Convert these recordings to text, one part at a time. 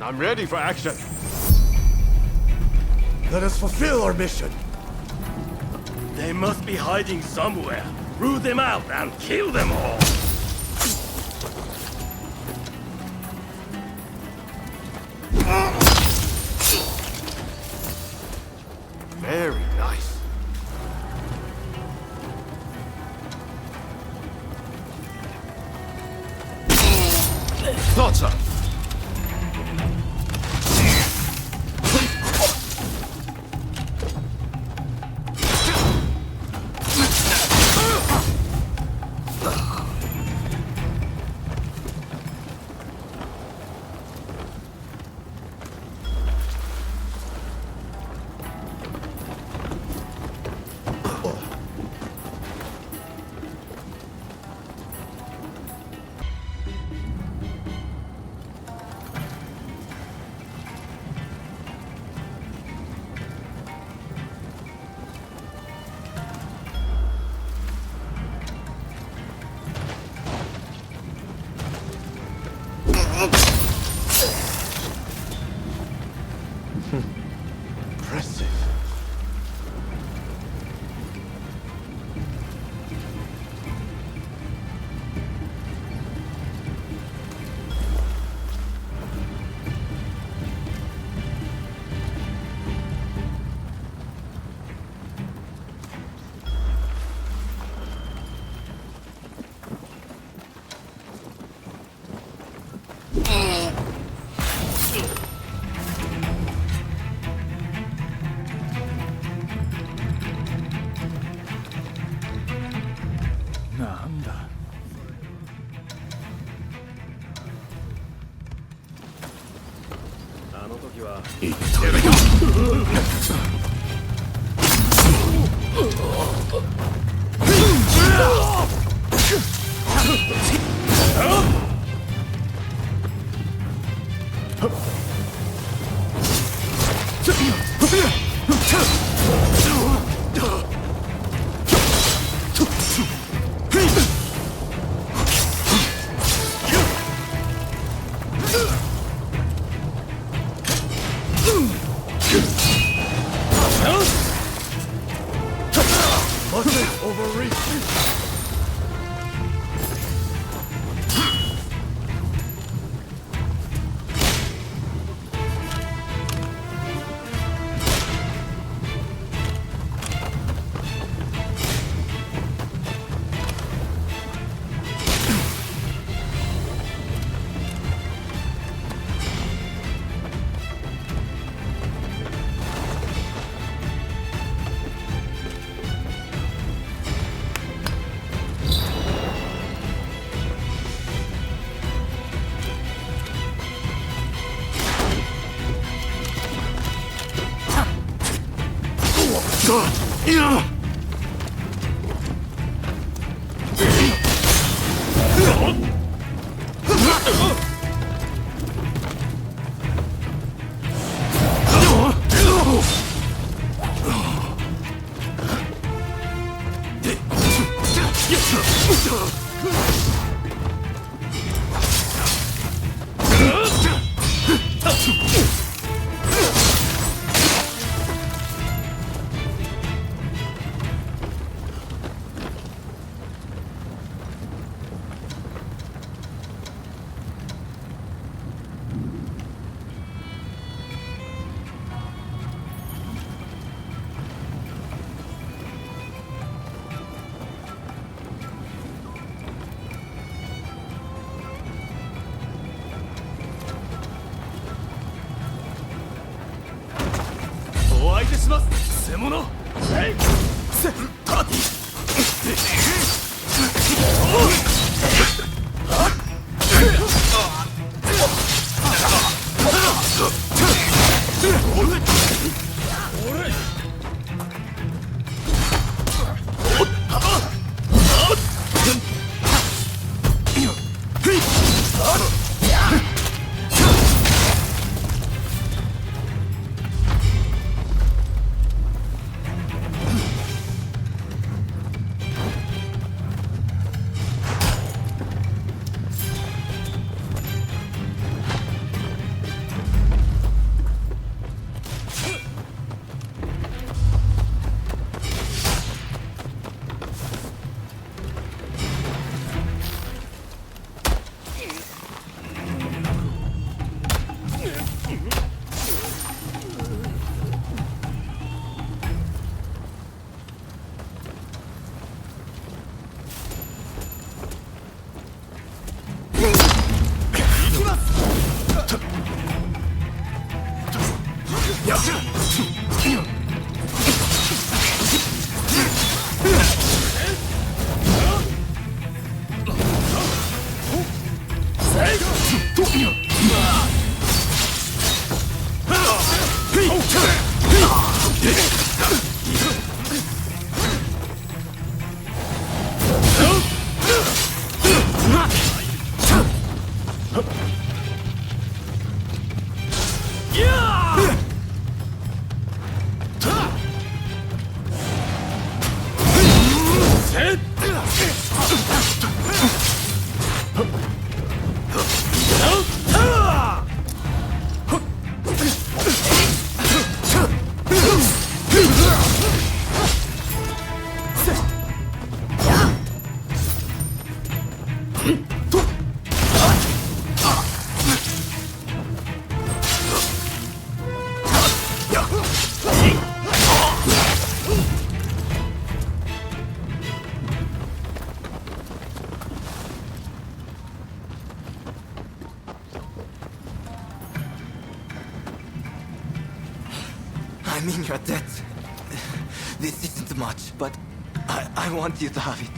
I'm ready for action. Let us fulfill our mission. They must be hiding somewhere. Root them out and kill them all. Very nice. Thought so. Impressive. Mustn't overreach. I mean your debt. This isn't much, but I want you to have it.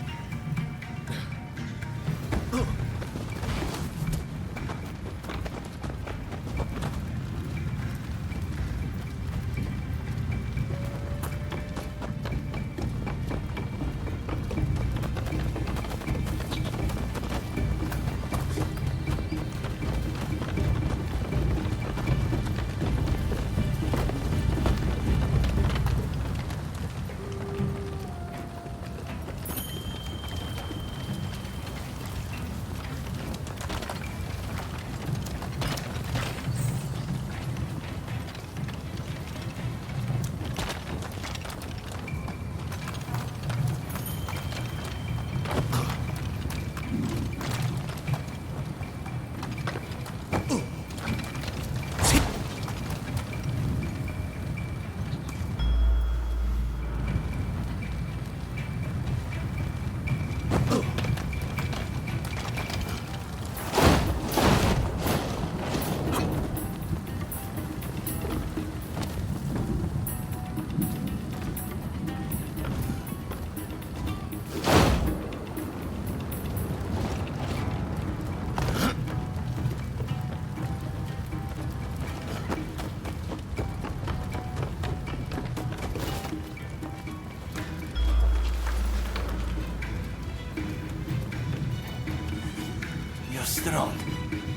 Strong.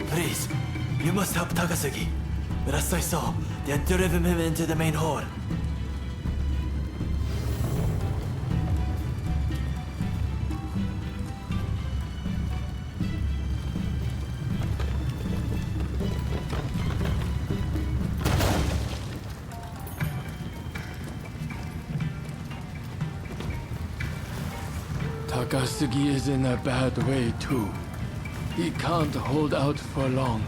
Please, you must help Takasugi. Last I saw, they had driven him into the main hall. Takasugi is in a bad way too. He can't hold out for long.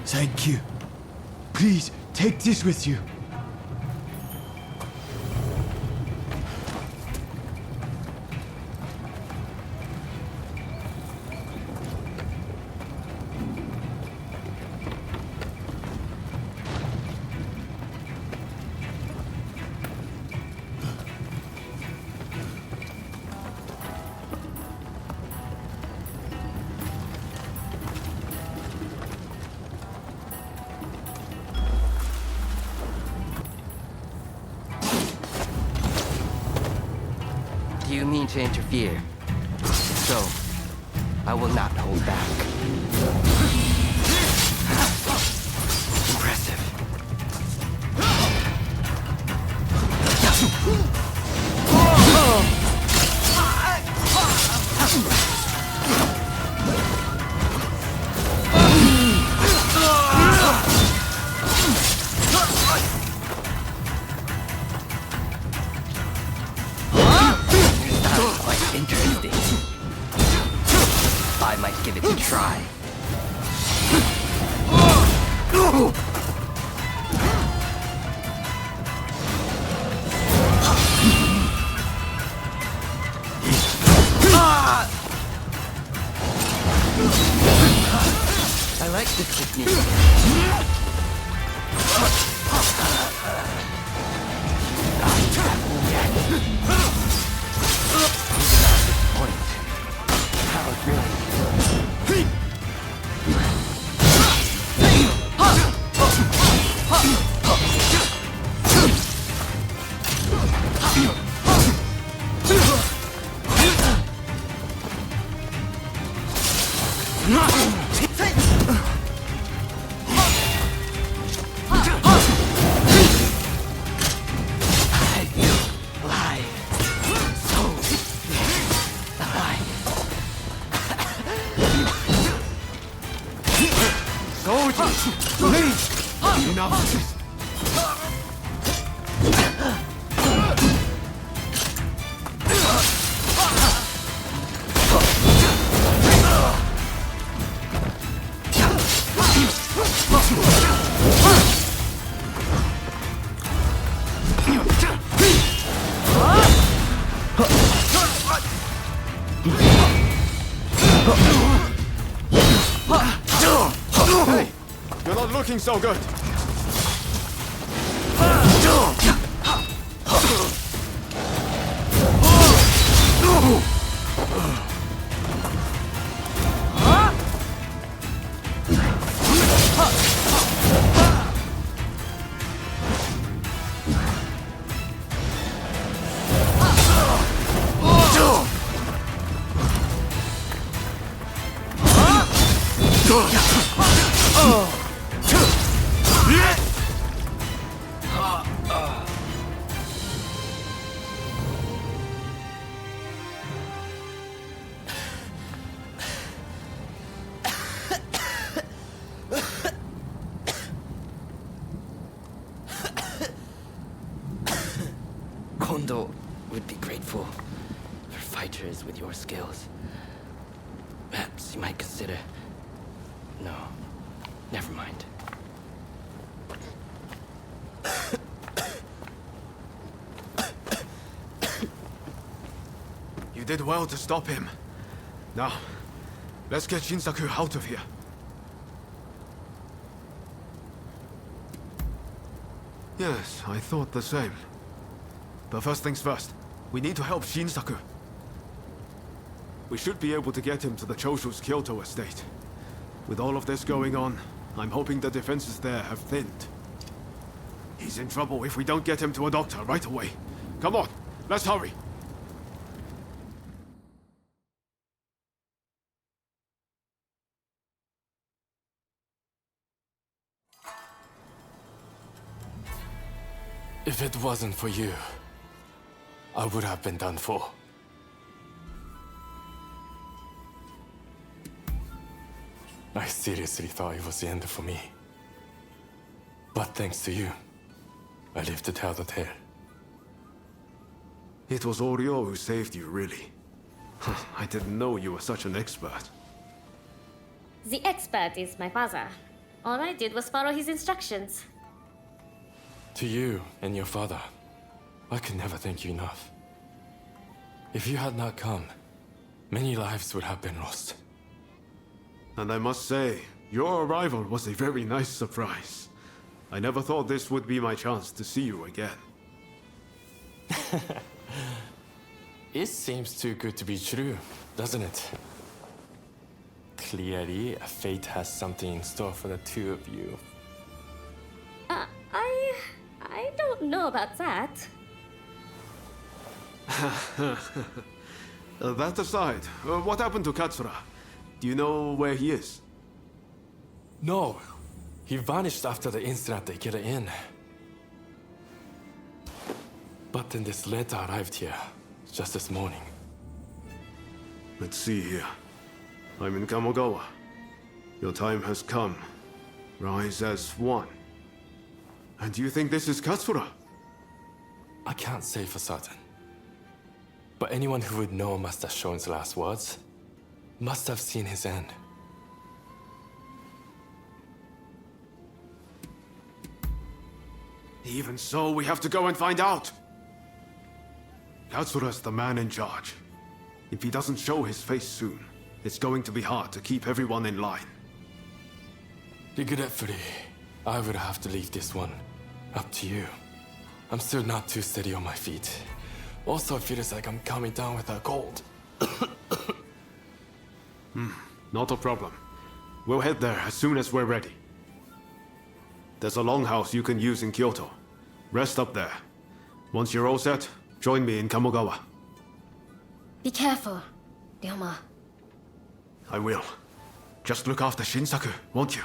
Thank you. Please, take this with you. Do you mean to interfere? So, I will not hold back. Impressive. Interesting. I might give it a try. I like this technique. Enough of this. Hey, you're not looking so good. Kondo would be grateful for fighters with your skills. Perhaps you might consider... No, never mind. You did well to stop him. Now, let's get Shinsaku out of here. Yes, I thought the same. But first things first, we need to help Shinsaku. We should be able to get him to the Choshu's Kyoto estate. With all of this going on, I'm hoping the defenses there have thinned. He's in trouble if we don't get him to a doctor right away. Come on, let's hurry. If it wasn't for you, I would have been done for. I seriously thought it was the end for me. But thanks to you, I live to tell the tale. It was Oryo who saved you, really. I didn't know you were such an expert. The expert is my father. All I did was follow his instructions. To you and your father, I could never thank you enough. If you had not come, many lives would have been lost. And I must say, your arrival was a very nice surprise. I never thought this would be my chance to see you again. It seems too good to be true, doesn't it? Clearly, fate has something in store for the two of you. I don't know about that. That aside, what happened to Katsura? Do you know where he is? No, he vanished after the incident they get in. But then this letter arrived here, just this morning. Let's see here. I'm in Kamogawa. Your time has come. Rise as one. And you think this is Katsura? I can't say for certain. But anyone who would know Master Shon's last words must have seen his end. Even so, we have to go and find out. Katsura's the man in charge. If he doesn't show his face soon, it's going to be hard to keep everyone in line. Regretfully, I would have to leave this one up to you. I'm still not too steady on my feet. Also, it feels like I'm coming down with a cold. Not a problem. We'll head there as soon as we're ready. There's a longhouse you can use in Kyoto. Rest up there. Once you're all set, join me in Kamogawa. Be careful, Ryoma. I will. Just look after Shinsaku, won't you?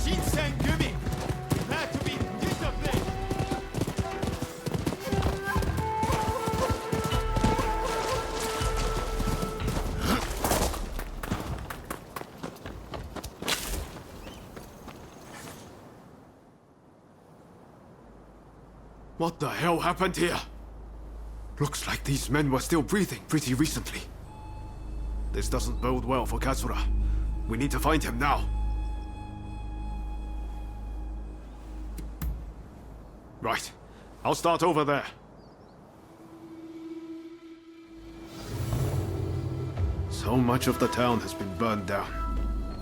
Shinsengumi! Prepare to be disciplined! What the hell happened here? Looks like these men were still breathing pretty recently. This doesn't bode well for Katsura. We need to find him now. Right. I'll start over there. So much of the town has been burned down.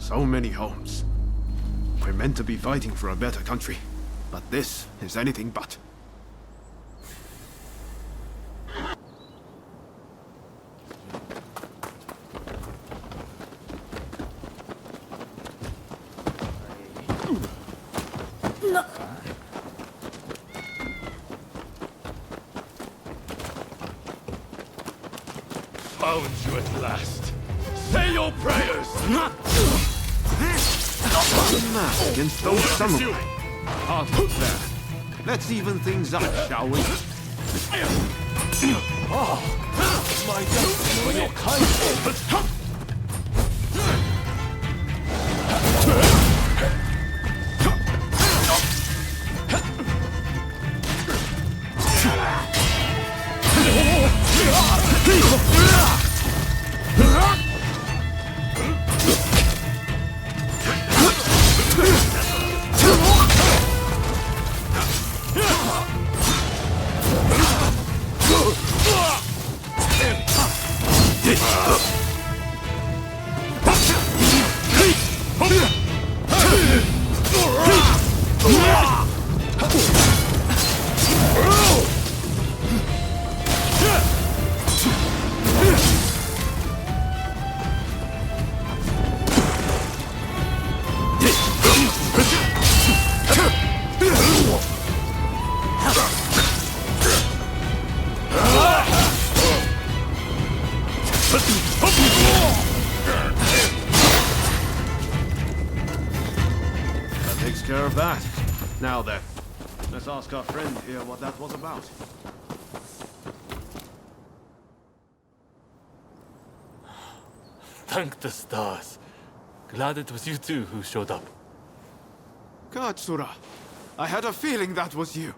So many homes. We're meant to be fighting for a better country, but this is anything but. Found you at last. Say your prayers! Against those samurai. Hard work there. Let's even things up, shall we? My destiny for your kind. Takes care of that. Now then, let's ask our friend here what that was about. Thank the stars. Glad it was you two who showed up. Katsura, I had a feeling that was you.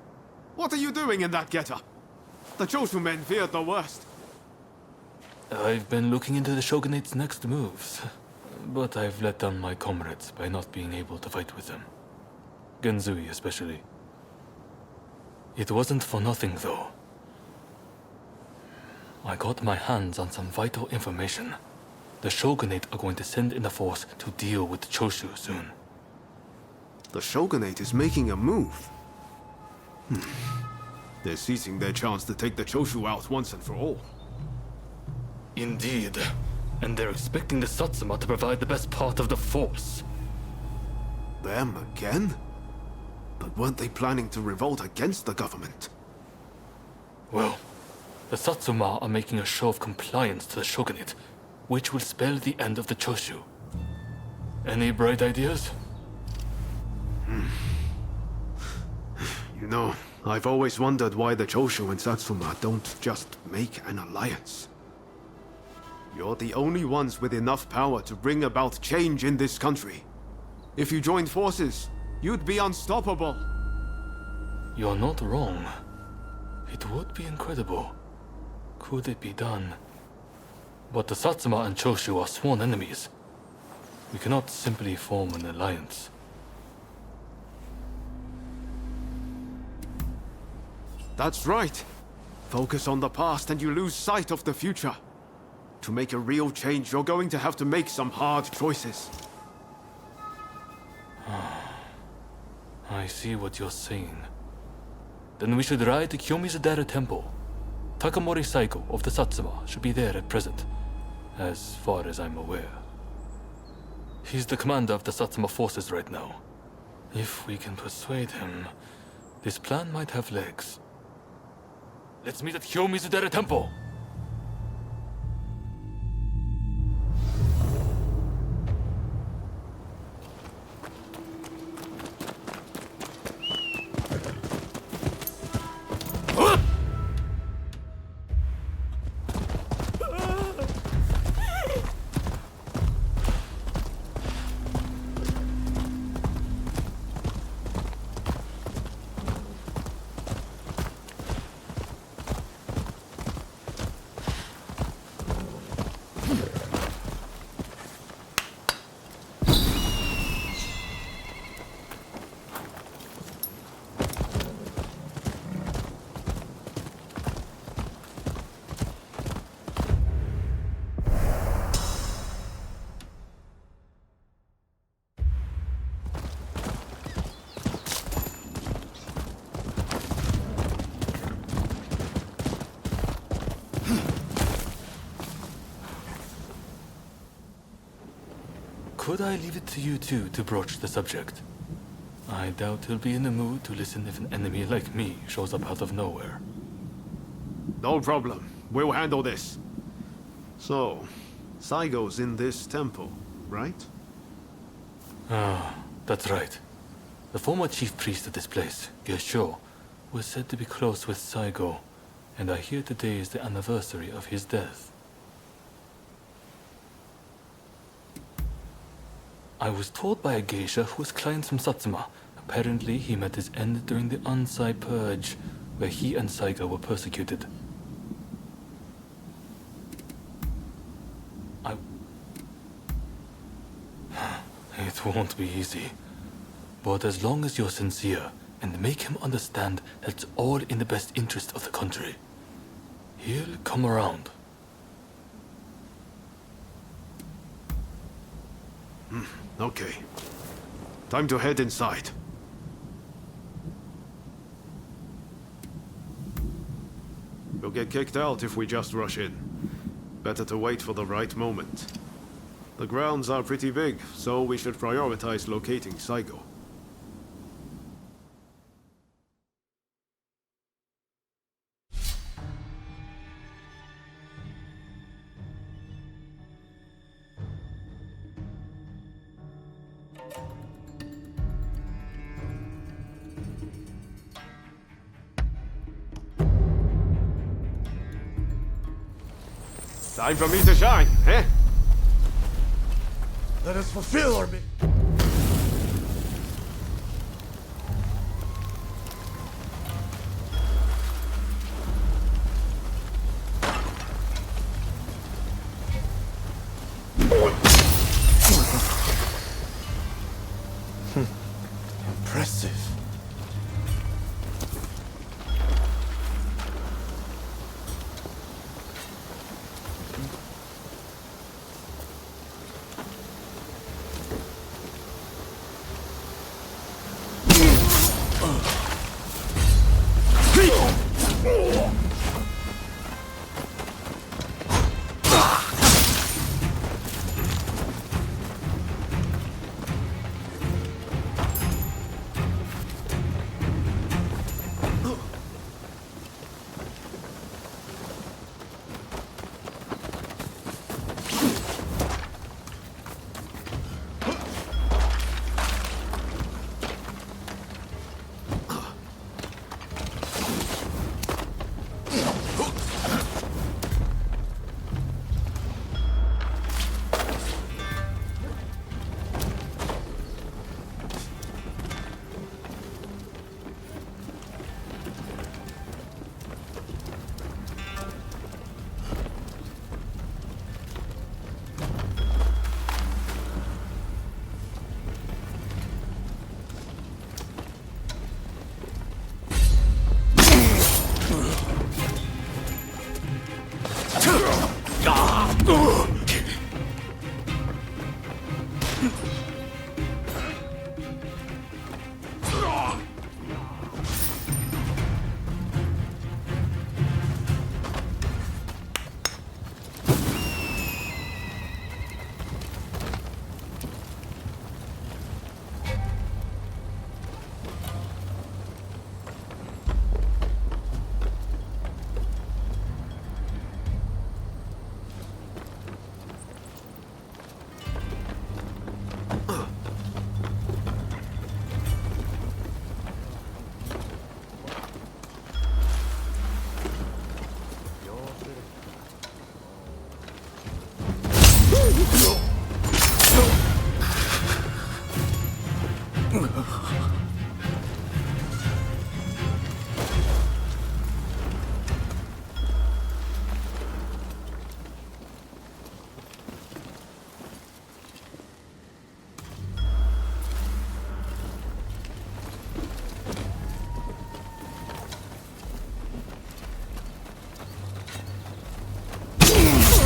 What are you doing in that getup? The Choshu men feared the worst. I've been looking into the Shogunate's next moves, but I've let down my comrades by not being able to fight with them. Genzui especially. It wasn't for nothing, though. I got my hands on some vital information. The Shogunate are going to send in a force to deal with the Choshu soon. The Shogunate is making a move. They're seizing their chance to take the Choshu out once and for all. Indeed. And they're expecting the Satsuma to provide the best part of the force. Them again? But weren't they planning to revolt against the government? Well, the Satsuma are making a show of compliance to the Shogunate, which will spell the end of the Choshu. Any bright ideas? You know, I've always wondered why the Choshu and Satsuma don't just make an alliance. You're the only ones with enough power to bring about change in this country. If you joined forces, you'd be unstoppable. You're not wrong. It would be incredible. Could it be done? But the Satsuma and Choshu are sworn enemies. We cannot simply form an alliance. That's right. Focus on the past and you lose sight of the future. To make a real change, you're going to have to make some hard choices. I see what you're saying. Then we should ride to Kyomizudera Temple. Takamori Saigo of the Satsuma should be there at present, as far as I'm aware. He's the commander of the Satsuma forces right now. If we can persuade him, this plan might have legs. Let's meet at Kyomizudera Temple! Could I leave it to you two to broach the subject? I doubt he'll be in the mood to listen if an enemy like me shows up out of nowhere. No problem. We'll handle this. So, Saigo's in this temple, right? Ah, that's right. The former chief priest of this place, Gyosho, was said to be close with Saigo, and I hear today is the anniversary of his death. I was told by a geisha who was client from Satsuma. Apparently, he met his end during the Ansai Purge, where he and Saigo were persecuted. It won't be easy. But as long as you're sincere and make him understand that it's all in the best interest of the country, he'll come around. Okay. Time to head inside. We'll get kicked out if we just rush in. Better to wait for the right moment. The grounds are pretty big, so we should prioritize locating Saigo. Time for me to shine, eh? Let us fulfill our mission.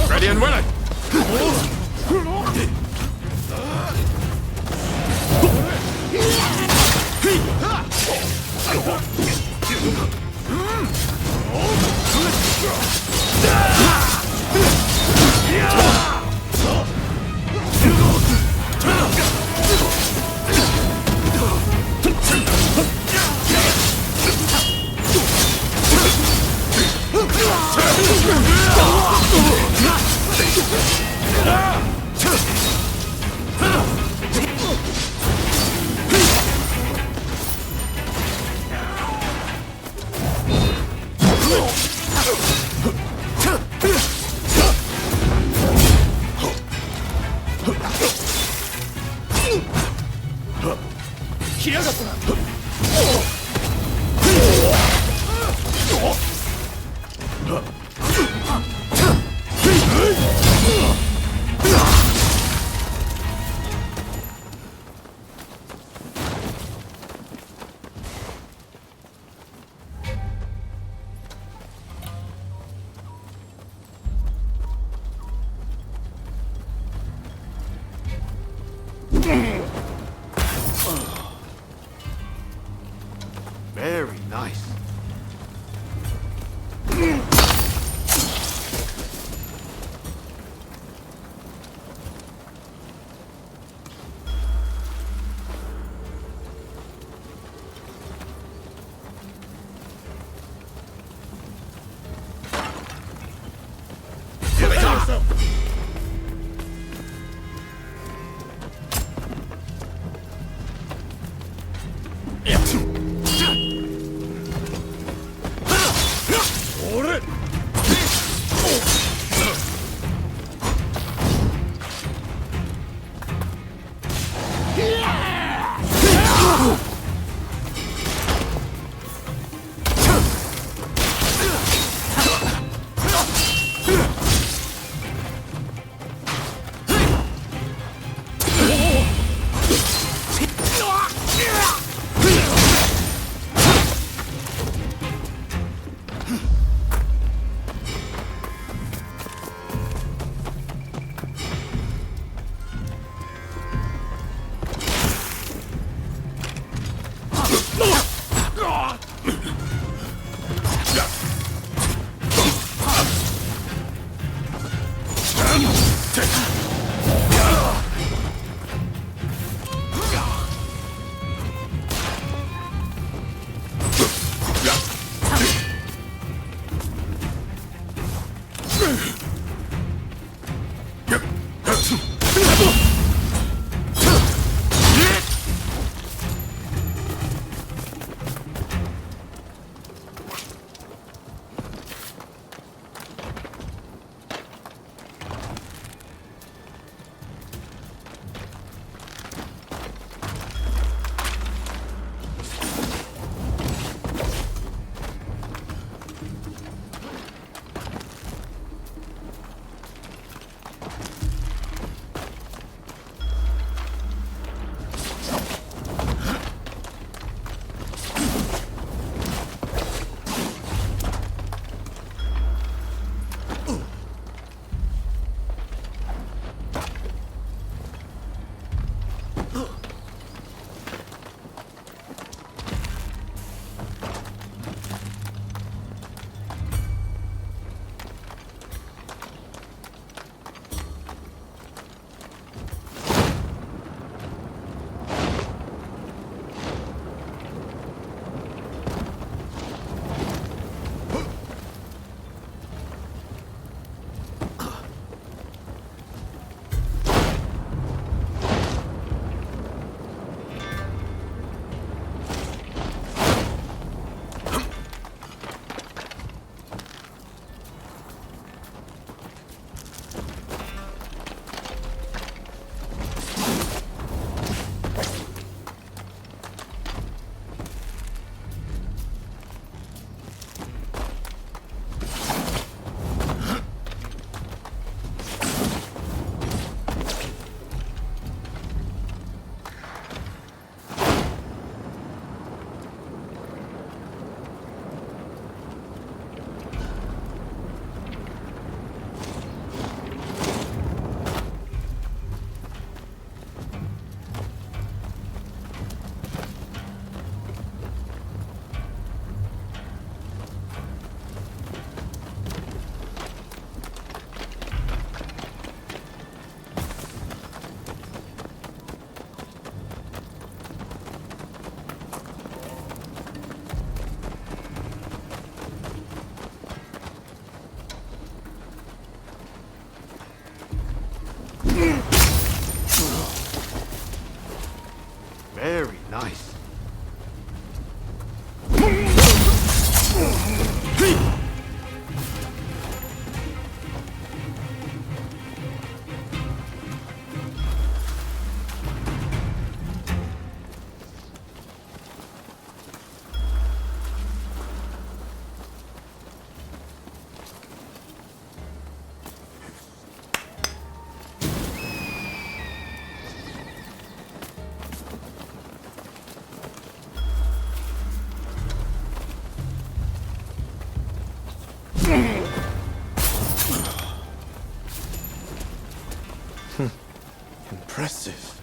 Ready and willing! Very nice. Impressive.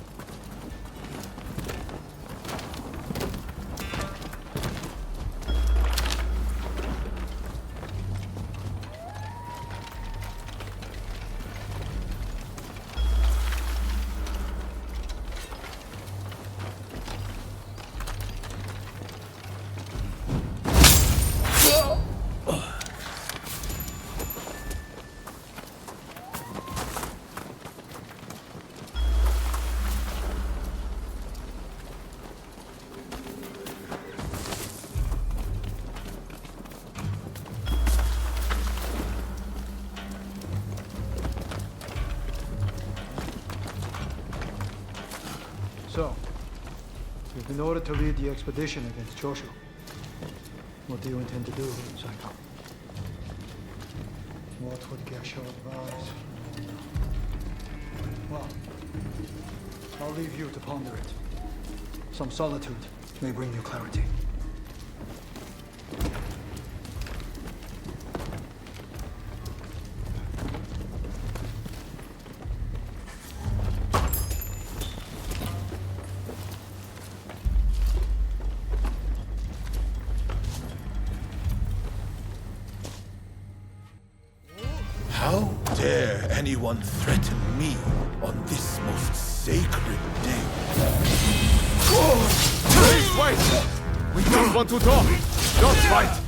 So, you've been ordered to lead the expedition against Choshu. What do you intend to do, Saiko? What would Gesho advise? Well, I'll leave you to ponder it. Some solitude may bring you clarity. How dare anyone threaten me on this most sacred day? Please wait! We don't want to talk! Don't fight!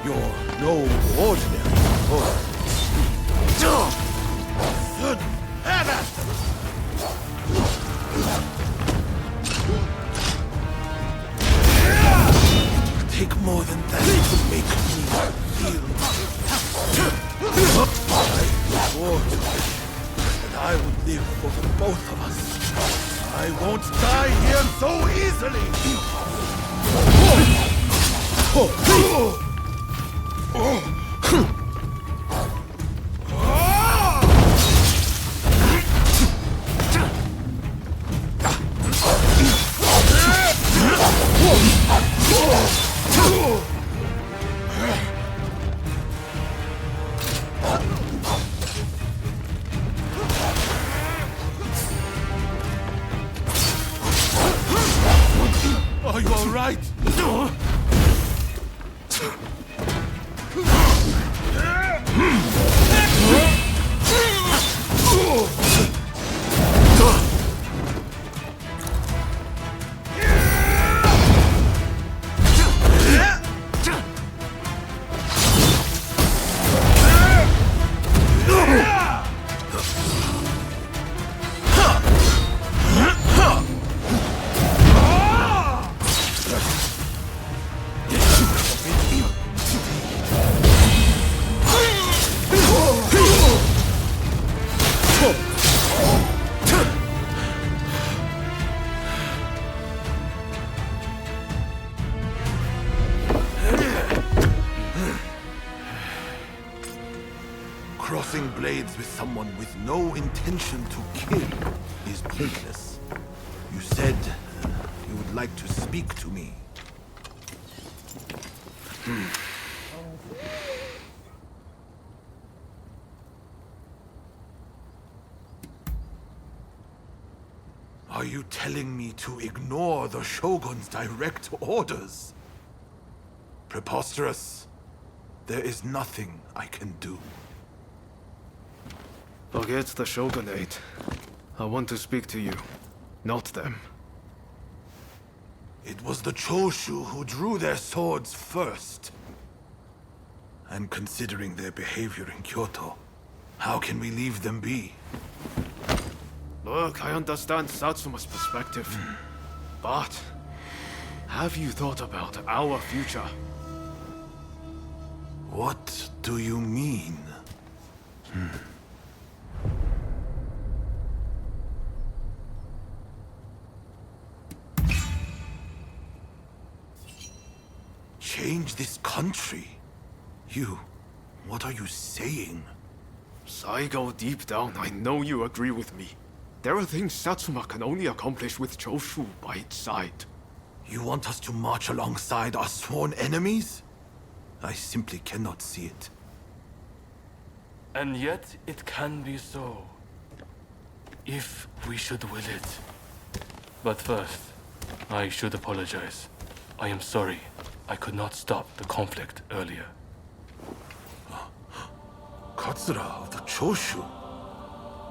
You're no ordinary foe. Good heavens! It'll take more than that to make me feel. I swore to you that I would live for the both of us. I won't die here so easily! Are you all right? Crossing blades with someone with no intention to kill is pointless. You said you would like to speak to me. Are you telling me to ignore the Shogun's direct orders? Preposterous. There is nothing I can do. Forget the Shogunate. I want to speak to you, not them. It was the Choshu who drew their swords first. And considering their behavior in Kyoto, how can we leave them be? Look, I understand Satsuma's perspective. But have you thought about our future? What do you mean? Change this country? What are you saying? Saigo, deep down, I know you agree with me. There are things Satsuma can only accomplish with Choshu by its side. You want us to march alongside our sworn enemies? I simply cannot see it. And yet it can be so, if we should will it. But first, I should apologize. I am sorry I could not stop the conflict earlier. Katsura of the Choshu?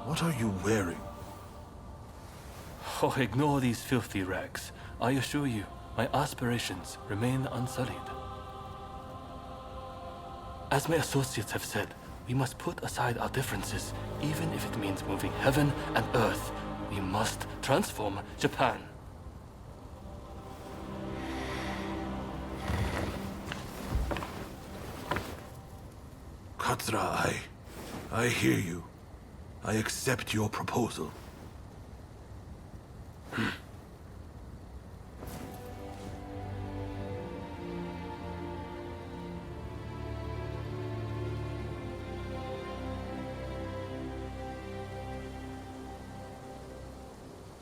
What are you wearing? Oh, ignore these filthy rags. I assure you, my aspirations remain unsullied. As my associates have said, we must put aside our differences, even if it means moving heaven and earth. We must transform Japan. Katsura, I hear you. I accept your proposal.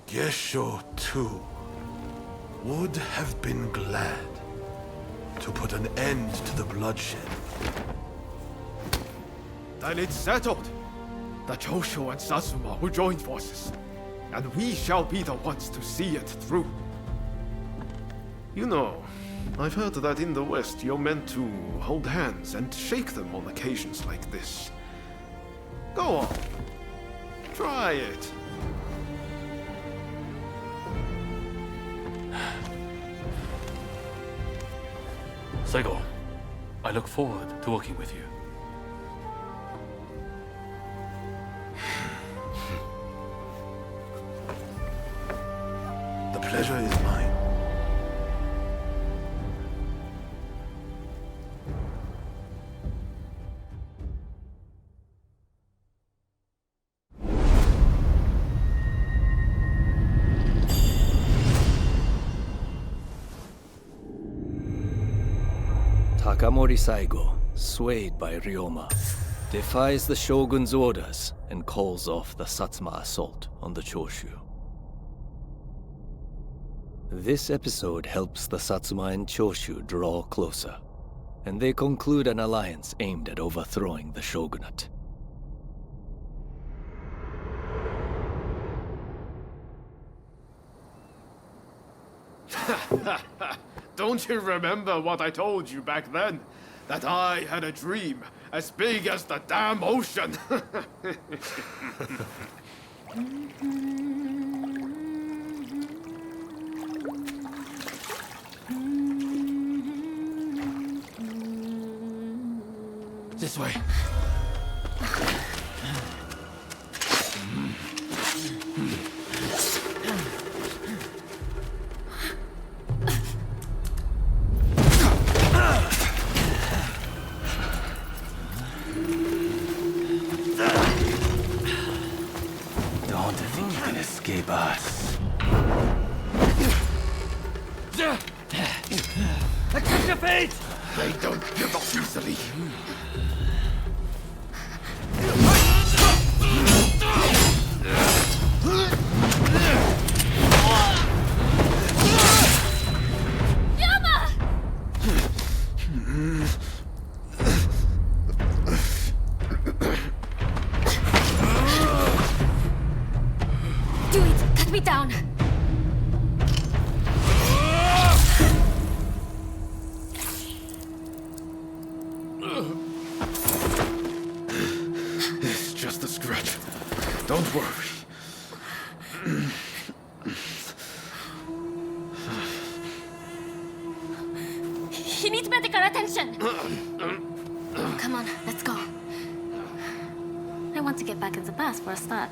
Gesho, too, would have been glad to put an end to the bloodshed. Then it's settled. The Choshu and Satsuma will join forces, and we shall be the ones to see it through. You know, I've heard that in the West you're meant to hold hands and shake them on occasions like this. Go on. Try it. Saigo, I look forward to working with you. The pleasure is mine. Takamori Saigo, swayed by Ryoma, defies the Shogun's orders and calls off the Satsuma assault on the Choshu. This episode helps the Satsuma and Choshu draw closer, and they conclude an alliance aimed at overthrowing the shogunate. Don't you remember what I told you back then? That I had a dream as big as the damn ocean. This way. Don't think you can escape us. Accept your fate! They don't give up easily. Do it! Cut me down! It's just a scratch. Don't worry. He needs medical attention! Come on, let's go. I want to get back in the past for a start.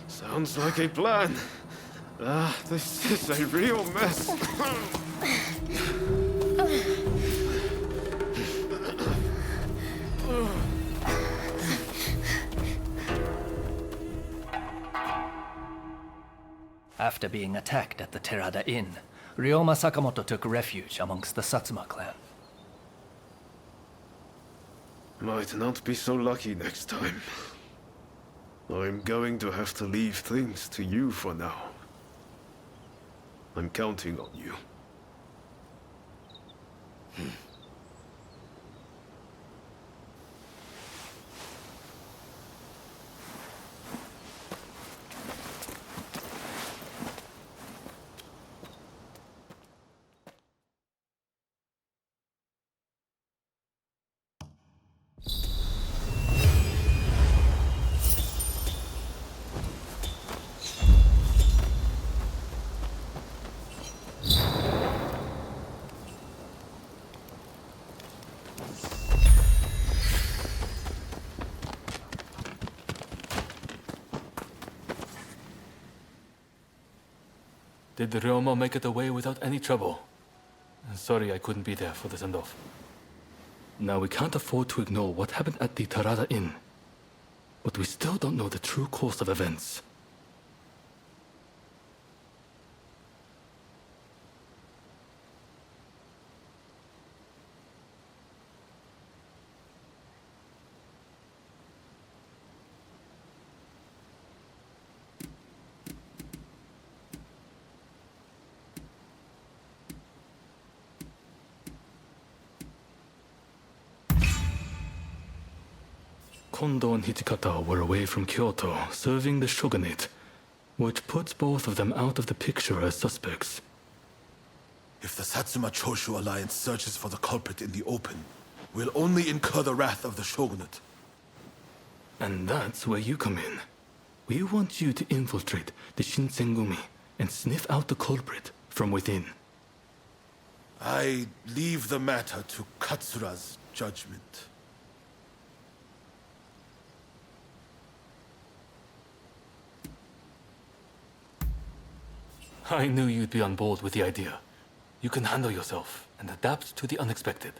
Sounds like a plan. This is a real mess. After being attacked at the Terada Inn, Ryoma Sakamoto took refuge amongst the Satsuma clan. Might not be so lucky next time. I'm going to have to leave things to you for now. I'm counting on you. Did Ryoma make it away without any trouble? Sorry I couldn't be there for the send-off. Now we can't afford to ignore what happened at the Terada Inn. But we still don't know the true course of events. Kondo and Hichikata were away from Kyoto, serving the shogunate, which puts both of them out of the picture as suspects. If the Satsuma Choshu alliance searches for the culprit in the open, we'll only incur the wrath of the shogunate. And that's where you come in. We want you to infiltrate the Shinsengumi and sniff out the culprit from within. I leave the matter to Katsura's judgment. I knew you'd be on board with the idea. You can handle yourself and adapt to the unexpected.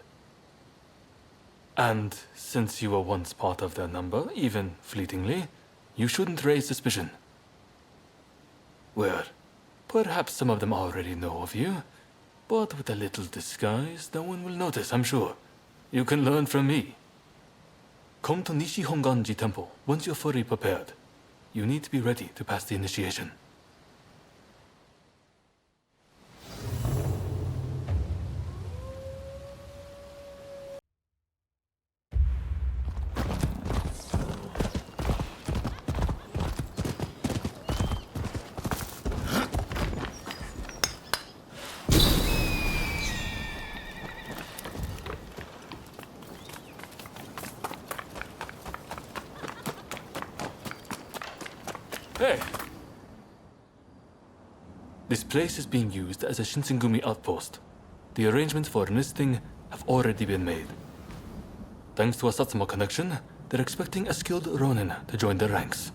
And since you were once part of their number, even fleetingly, you shouldn't raise suspicion. Well, perhaps some of them already know of you, but with a little disguise, no one will notice, I'm sure. You can learn from me. Come to Nishi Honganji Temple once you're fully prepared. You need to be ready to pass the initiation. Hey! This place is being used as a Shinsengumi outpost. The arrangements for enlisting have already been made. Thanks to a Satsuma connection, they're expecting a skilled Ronin to join their ranks.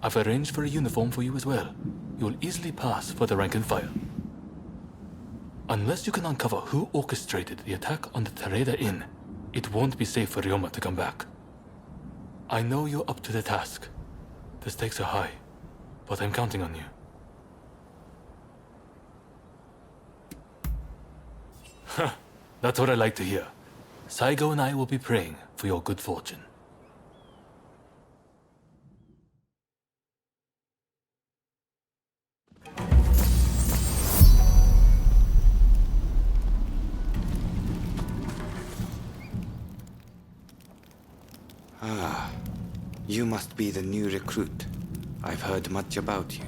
I've arranged for a uniform for you as well. You will easily pass for the rank and file. Unless you can uncover who orchestrated the attack on the Terada Inn, it won't be safe for Ryoma to come back. I know you're up to the task. The stakes are high, but I'm counting on you. Huh, that's what I like to hear. Saigo and I will be praying for your good fortune. Ah, you must be the new recruit. I've heard much about you.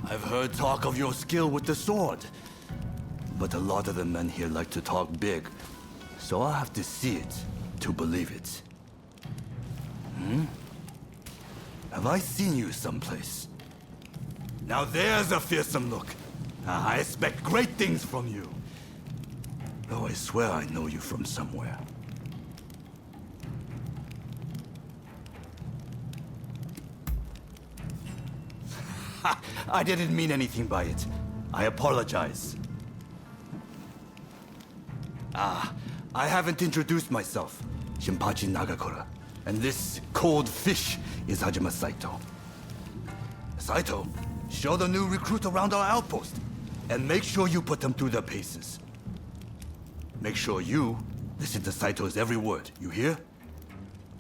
I've heard talk of your skill with the sword. But a lot of the men here like to talk big. So I'll have to see it to believe it. Have I seen you someplace? Now there's a fearsome look. I expect great things from you. Though I swear I know you from somewhere. I didn't mean anything by it. I apologize. I haven't introduced myself. Shinpachi Nagakura. And this cold fish is Hajime Saito. Saito, show the new recruit around our outpost. And make sure you put them through their paces. Make sure you listen to Saito's every word, you hear?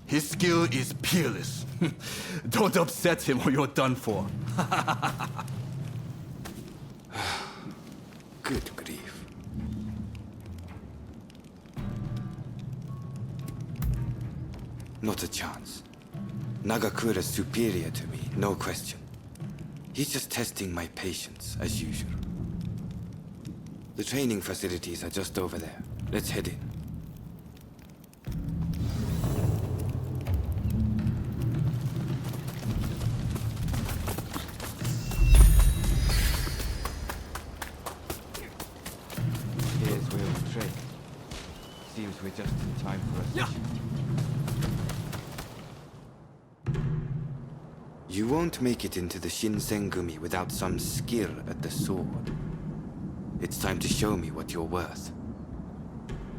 His skill is peerless. Don't upset him or you're done for. Good grief. Not a chance. Nagakura's superior to me, no question. He's just testing my patience, as usual. The training facilities are just over there. Let's head in. Here's where we trade. Seems we're just in time for a session. You won't make it into the Shinsengumi without some skill at the sword. It's time to show me what you're worth.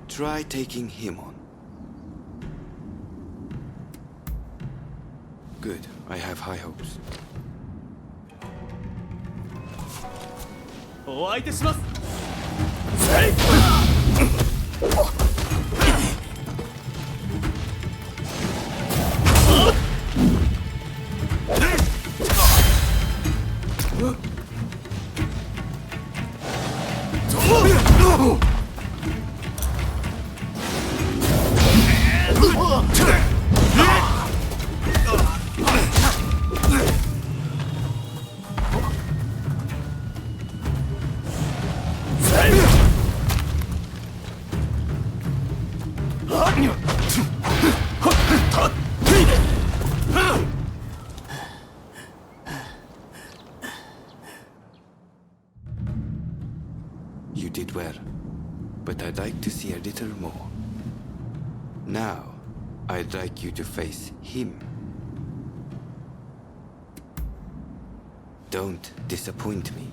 Try taking him on. Good. I have high hopes. お相手します。You did well, but I'd like to see a little more. Now, I'd like you to face him. Don't disappoint me.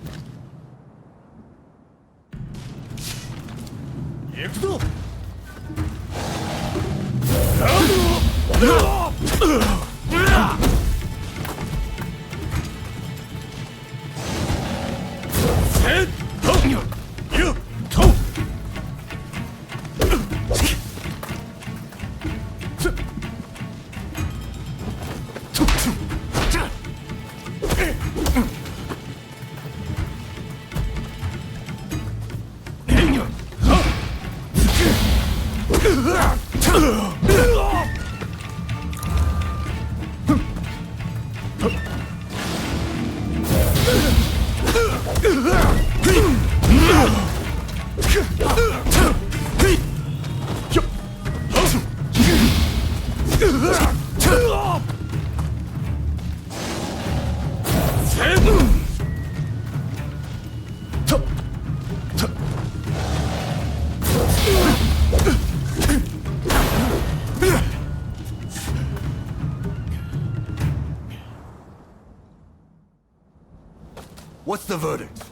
What's the verdict?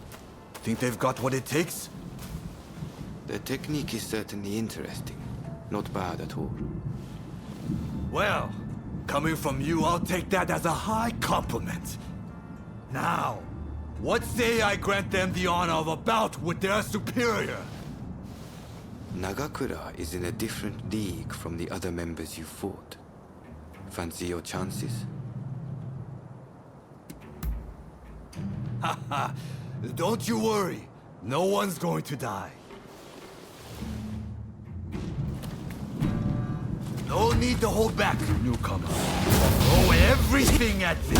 Think they've got what it takes? The technique is certainly interesting. Not bad at all. Well, coming from you, I'll take that as a high compliment. Now, what say I grant them the honor of a bout with their superior? Nagakura is in a different league from the other members you fought. Fancy your chances? Haha, don't you worry. No one's going to die. No need to hold back, newcomer. Throw everything at me.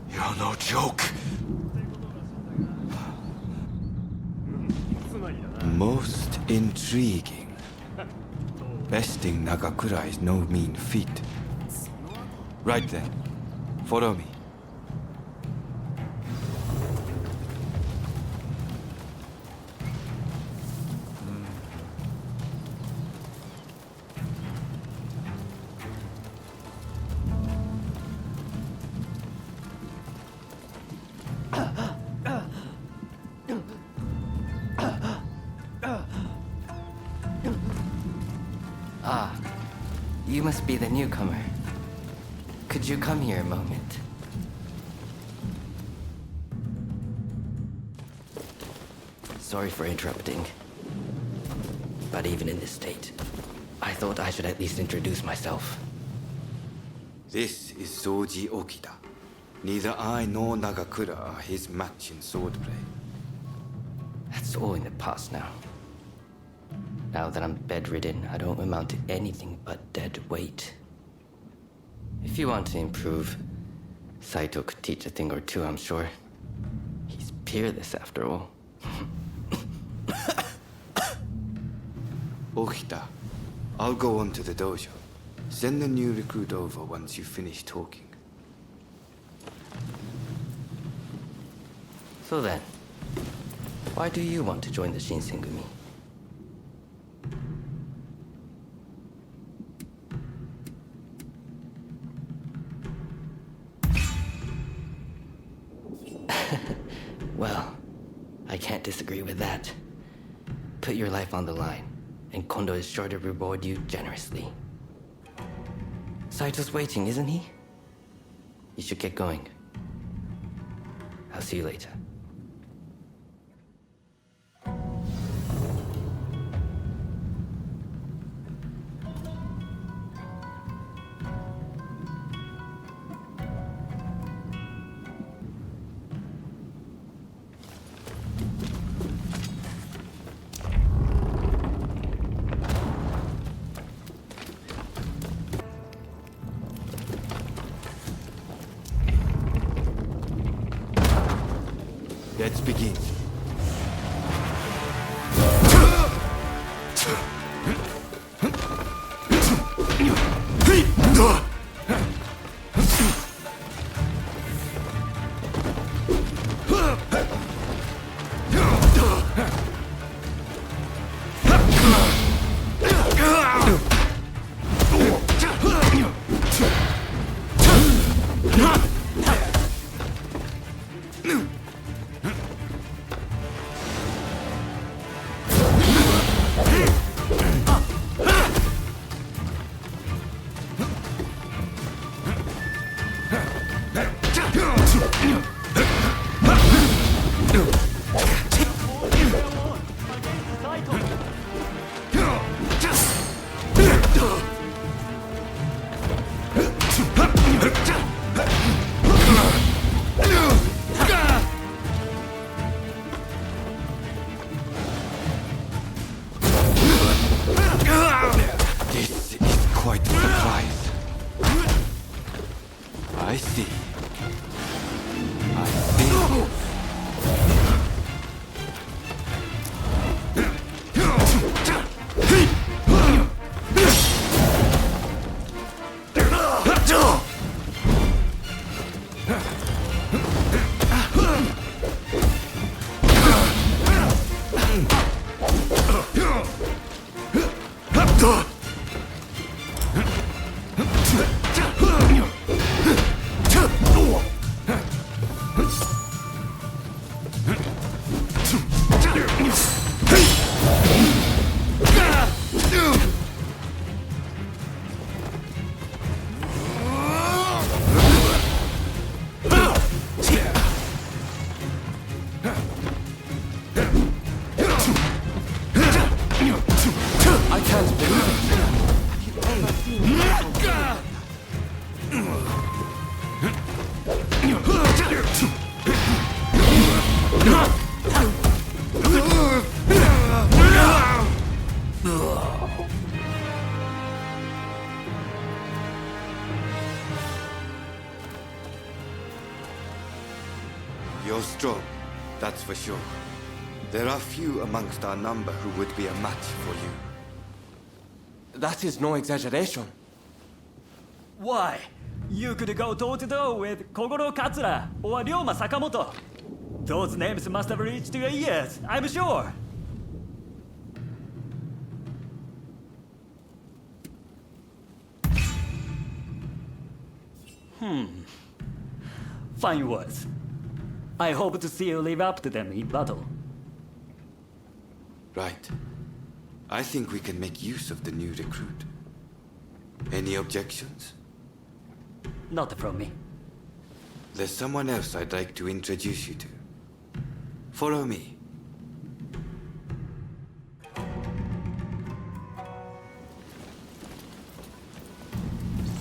You're no joke. Most intriguing. Besting Nagakura is no mean feat. Right then, follow me. You must be the newcomer. Could you come here a moment? Sorry for interrupting. But even in this state, I thought I should at least introduce myself. This is Soji Okita. Neither I nor Nagakura are his match in swordplay. That's all in the past now. Now that I'm bedridden, I don't amount to anything but dead weight. If you want to improve, Saito could teach a thing or two, I'm sure. He's peerless after all. Okita, I'll go on to the dojo. Send the new recruit over once you finish talking. So then, why do you want to join the Shinsengumi? Well, I can't disagree with that. Put your life on the line, and Kondo is sure to reward you generously. Saito's waiting, isn't he? You should get going. I'll see you later. Let's begin. I see. I see. You're strong, that's for sure. There are few amongst our number who would be a match for you. That is no exaggeration. Why? You could go toe-to-toe with Kogoro Katsura or Ryoma Sakamoto. Those names must have reached your ears, I'm sure. Fine words. I hope to see you live up to them in battle. Right. I think we can make use of the new recruit. Any objections? Not from me. There's someone else I'd like to introduce you to. Follow me.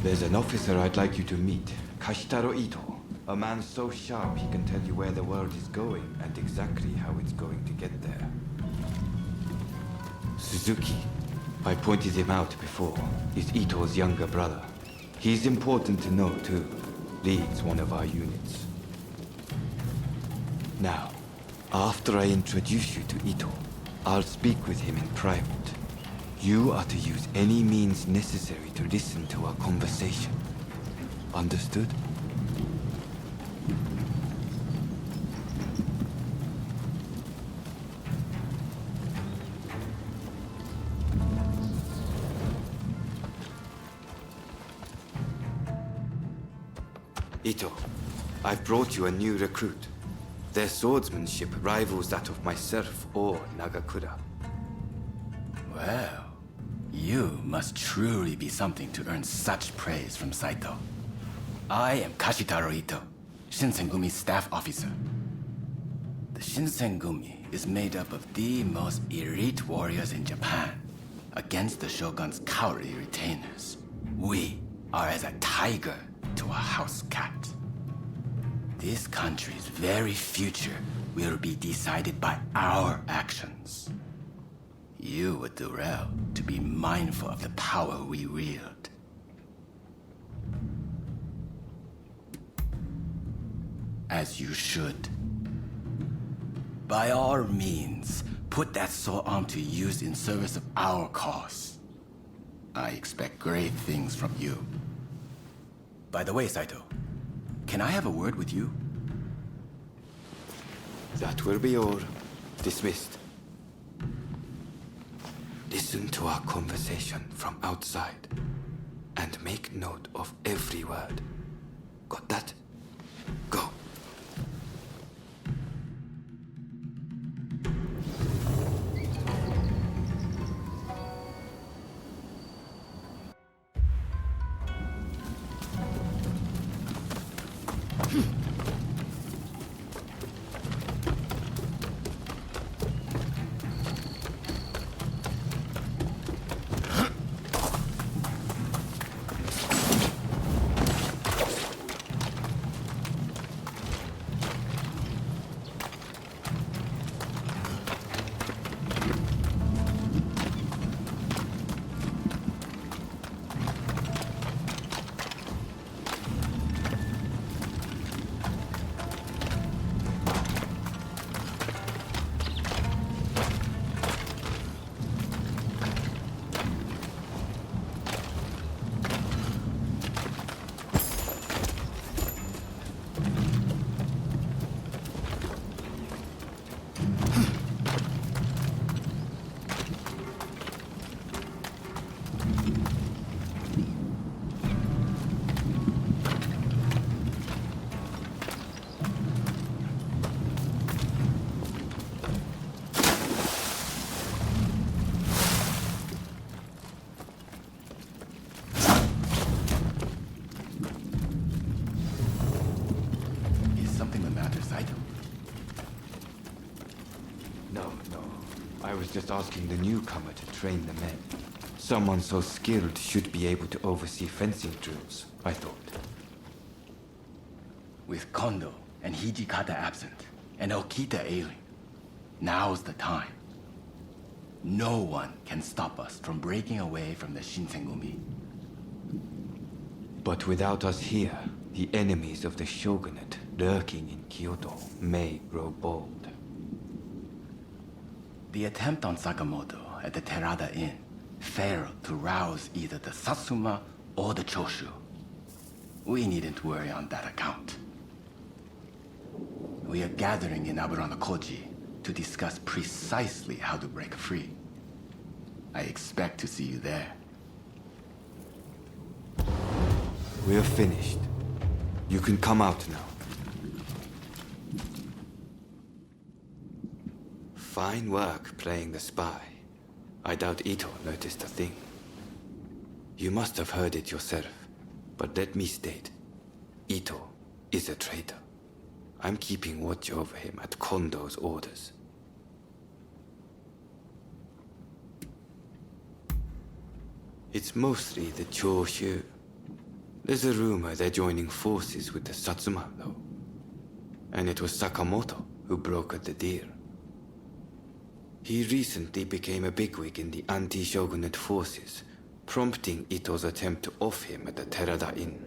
There's an officer I'd like you to meet, Kashitaro Ito. A man so sharp he can tell you where the world is going and exactly how it's going to get there. Suzuki. I pointed him out before. He's Ito's younger brother. He's important to know too. Leads one of our units. Now, after I introduce you to Ito, I'll speak with him in private. You are to use any means necessary to listen to our conversation. Understood? Ito, I've brought you a new recruit. Their swordsmanship rivals that of myself or Nagakura. Well, you must truly be something to earn such praise from Saito. I am Kashitaro Ito, Shinsengumi staff officer. The Shinsengumi is made up of the most elite warriors in Japan against the Shogun's cowardly retainers. We are as a tiger to a house cat. This country's very future will be decided by our actions. You would do well to be mindful of the power we wield. As you should. By all means, put that sword arm to use in service of our cause. I expect great things from you. By the way, Saito, can I have a word with you? That will be all. Dismissed. Listen to our conversation from outside and make note of every word. Got that? Go. I was just asking the newcomer to train the men. Someone so skilled should be able to oversee fencing drills, I thought. With Kondo and Hijikata absent, and Okita ailing, now's the time. No one can stop us from breaking away from the Shinsengumi. But without us here, the enemies of the shogunate lurking in Kyoto may grow bold. The attempt on Sakamoto at the Terada Inn failed to rouse either the Satsuma or the Choshu. We needn't worry on that account. We are gathering in Aburanokoji to discuss precisely how to break free. I expect to see you there. We're finished. You can come out now. Fine work playing the spy. I doubt Ito noticed a thing. You must have heard it yourself, but let me state, Ito is a traitor. I'm keeping watch over him at Kondo's orders. It's mostly the Choshu. There's a rumor they're joining forces with the Satsuma, though. And it was Sakamoto who brokered the deal. He recently became a bigwig in the anti-shogunate forces, prompting Ito's attempt to off him at the Terada Inn.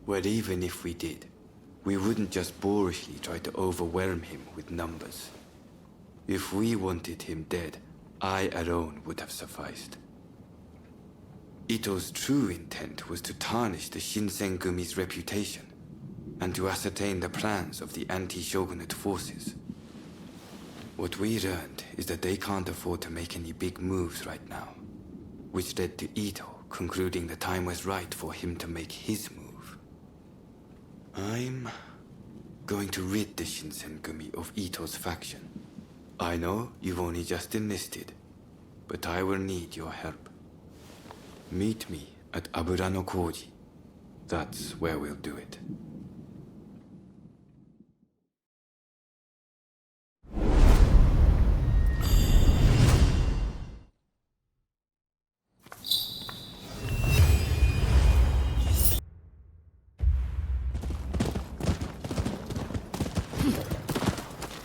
Well, even if we did, we wouldn't just boorishly try to overwhelm him with numbers. If we wanted him dead, I alone would have sufficed. Ito's true intent was to tarnish the Shinsengumi's reputation, and to ascertain the plans of the anti-shogunate forces. What we learned is that they can't afford to make any big moves right now, which led to Ito concluding the time was right for him to make his move. I'm going to rid the Shinsengumi of Ito's faction. I know you've only just enlisted, but I will need your help. Meet me at Aburanokoji. That's where we'll do it.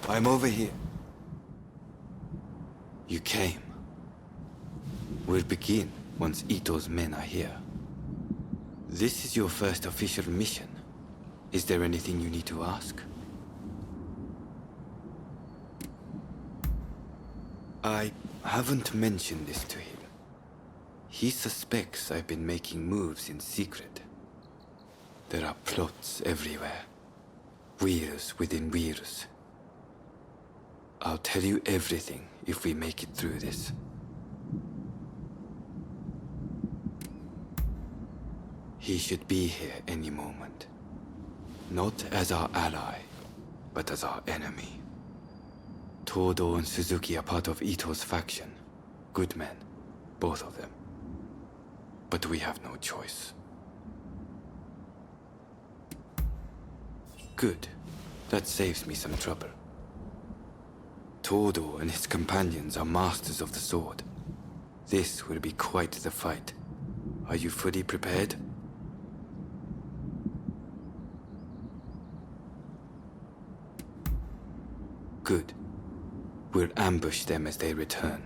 I'm over here. You came. We'll begin once Ito's men are here. This is your first official mission. Is there anything you need to ask? I haven't mentioned this to him. He suspects I've been making moves in secret. There are plots everywhere. Wheels within wheels. I'll tell you everything if we make it through this. He should be here any moment. Not as our ally, but as our enemy. Todo and Suzuki are part of Ito's faction. Good men, both of them. But we have no choice. Good. That saves me some trouble. Todo and his companions are masters of the sword. This will be quite the fight. Are you fully prepared? Good. We'll ambush them as they return.